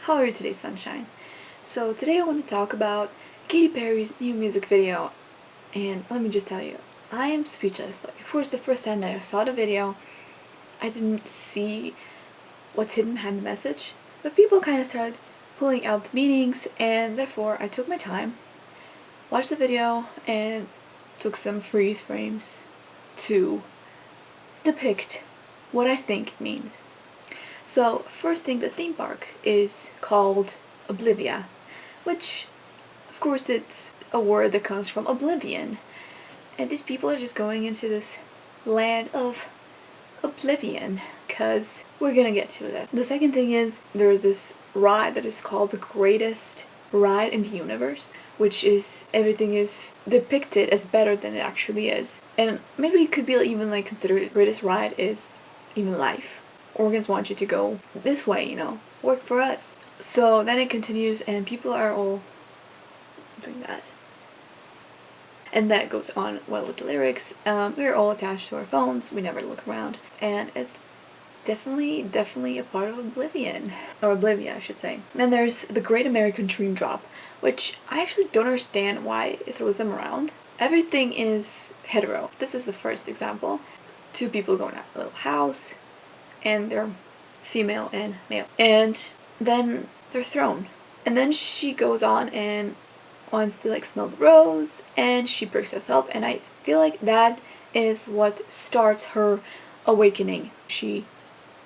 How are you today, sunshine? So today I want to talk about Katy Perry's new music video, and let me just tell you, I am speechless. Like, of course, the first time that I saw the video, I didn't see what's hidden behind the message, but people kind of started pulling out the meanings, and therefore I took my time, watched the video, and took some freeze frames to depict what I think it means. So, first thing, the theme park is called Oblivia, which, of course, it's a word that comes from oblivion. And these people are just going into this land of oblivion, because we're gonna get to that. The second thing is, there's this ride that is called the greatest ride in the universe, which is, everything is depicted as better than it actually is. And maybe it could be even like considered the greatest ride is even life. Organs want you to go this way, work for us. So then it continues and people are all doing that. And that goes on well with the lyrics. We're all attached to our phones, we never look around. And it's definitely a part of Oblivion. Or Oblivia, I should say. Then there's the Great American Dream Drop, which I actually don't understand why it throws them around. Everything is hetero. This is the first example. Two people going out of a little house, and they're female and male. And then they're thrown. And then she goes on and wants to smell the rose, and she breaks herself, and I feel like that is what starts her awakening. She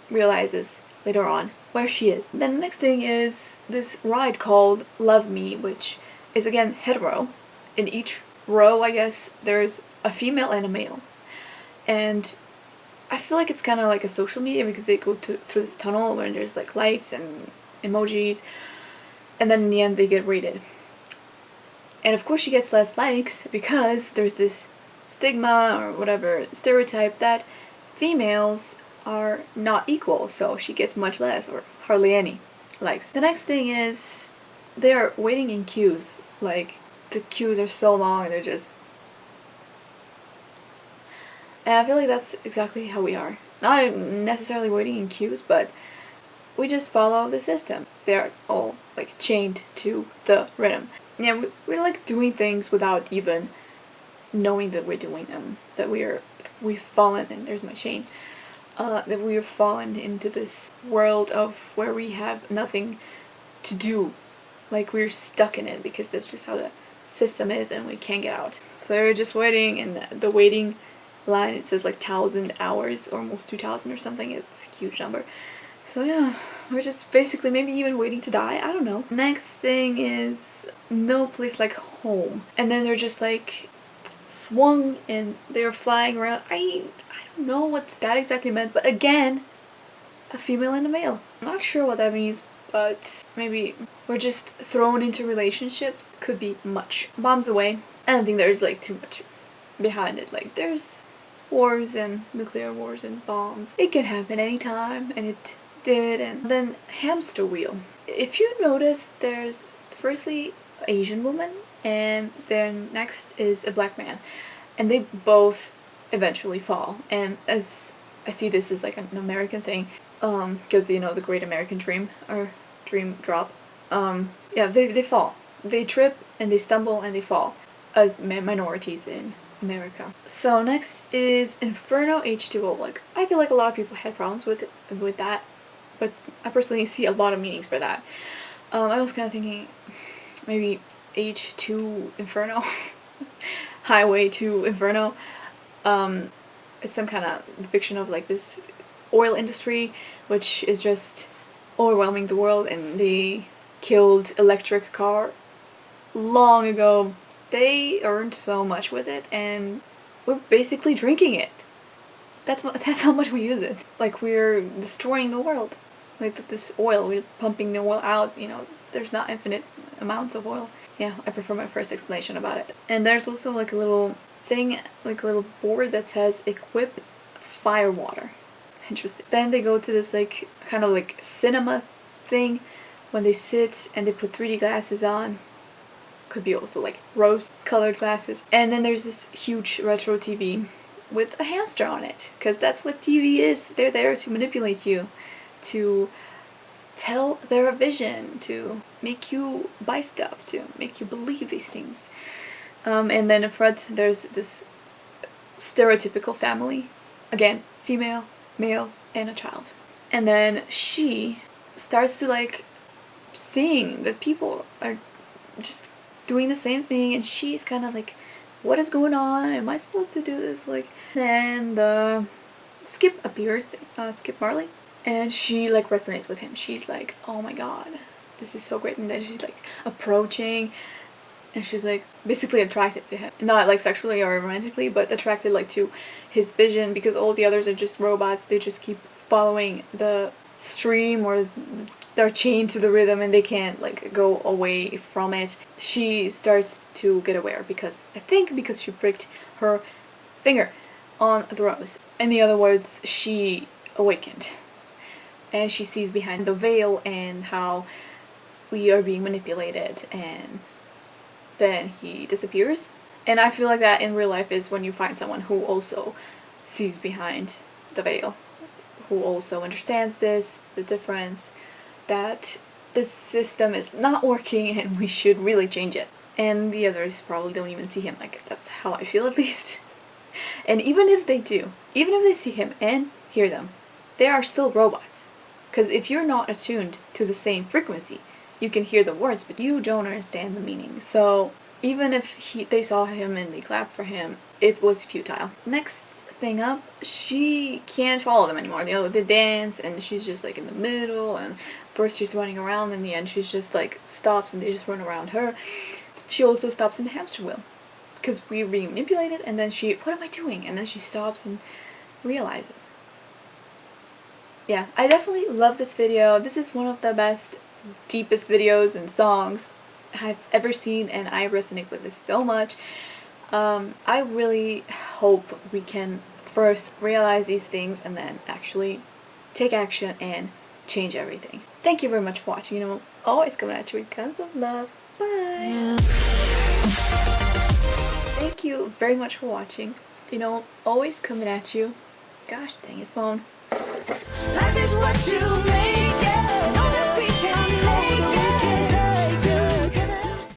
realizes later on where she is. Then the next thing is this ride called Love Me, which is again hetero. In each row, I guess, there's a female and a male. And I feel like it's kind of like a social media because they go through this tunnel where there's lights and emojis, and then in the end they get rated. And of course she gets less likes because there's this stigma or whatever stereotype that females are not equal, so she gets much less or hardly any likes. The next thing is they're waiting in queues. Like, the queues are so long and they're just... And I feel like that's exactly how we are. Not necessarily waiting in queues, but we just follow the system. They're all chained to the rhythm. Yeah, we're doing things without even knowing that we're doing them. That we've fallen, and there's my chain. That we've fallen into this world of where we have nothing to do. We're stuck in it because that's just how the system is and we can't get out. So we're just waiting, and the waiting line, it says 1,000 hours, or almost 2,000 or something. It's a huge number. So yeah, we're just basically maybe even waiting to die. I don't know. Next thing is No Place Like Home, and then they're just swung and they're flying around. I don't know what that exactly meant, but again, a female and a male. I'm not sure what that means, but maybe we're just thrown into relationships. Could be much. Bombs away. I don't think there's too much behind it. There's wars and nuclear wars and bombs. It can happen anytime, and it did. And then Hamster Wheel. If you notice, there's firstly an Asian woman, and then next is a black man, and they both eventually fall. And as I see this as an American thing, because the Great American Dream or Dream Drop, yeah, they fall. They trip and they stumble and they fall as minorities in America. So next is Inferno H2O. I feel like a lot of people had problems with that, but I personally see a lot of meanings for that. I was kind of thinking maybe H2 Inferno, Highway to Inferno. It's some kind of depiction of this oil industry, which is just overwhelming the world, and they killed electric car long ago. They earned so much with it, and we're basically drinking it. That's how much we use it. We're destroying the world. This oil, we're pumping the oil out, there's not infinite amounts of oil. Yeah, I prefer my first explanation about it. And there's also a little thing, a little board that says equip firewater. Interesting. Then they go to this kind of cinema thing when they sit and they put 3D glasses on. Could be also rose colored glasses. And then there's this huge retro TV with a hamster on it, because that's what TV is. They're there to manipulate you, to tell their vision, to make you buy stuff, to make you believe these things. And then in front there's this stereotypical family. Again, female, male, and a child. And then she starts to like seeing that people are just doing the same thing, and she's kind of like, what is going on? Am I supposed to do this? Like, then the Skip appears, Skip Marley, and she like resonates with him. She's like, oh my god, this is so great. And then she's like approaching, and she's like basically attracted to him, not like sexually or romantically, but attracted like to his vision, because all the others are just robots. They just keep following the stream, or they're chained to the rhythm and they can't like go away from it. She starts to get aware because she pricked her finger on the rose. In other words, she awakened, and she sees behind the veil and how we are being manipulated, and then he disappears. And I feel like that in real life is when you find someone who also sees behind the veil, who also understands the difference, that this system is not working and we should really change it. And the others probably don't even see him. Like, that's how I feel, at least. And even if they do, even if they see him and hear them, they are still robots. Because if you're not attuned to the same frequency, you can hear the words, but you don't understand the meaning. So even if they saw him and they clapped for him, it was futile. Next thing up, she can't follow them anymore. You know, they dance and she's just like in the middle, and first she's running around, in the end she's just like stops and they just run around her. She also stops in the hamster wheel because we're being manipulated, and then she, what am I doing? And then she stops and realizes. Yeah, I definitely love this video. This is one of the best, deepest videos and songs I've ever seen, and I resonate with this so much. I really hope we can first realize these things and then actually take action and change everything. Thank you very much for watching. You know, always coming at you with tons of love. Bye! Yeah. Thank you very much for watching. You know, always coming at you. Gosh dang it, phone. Life is what you make.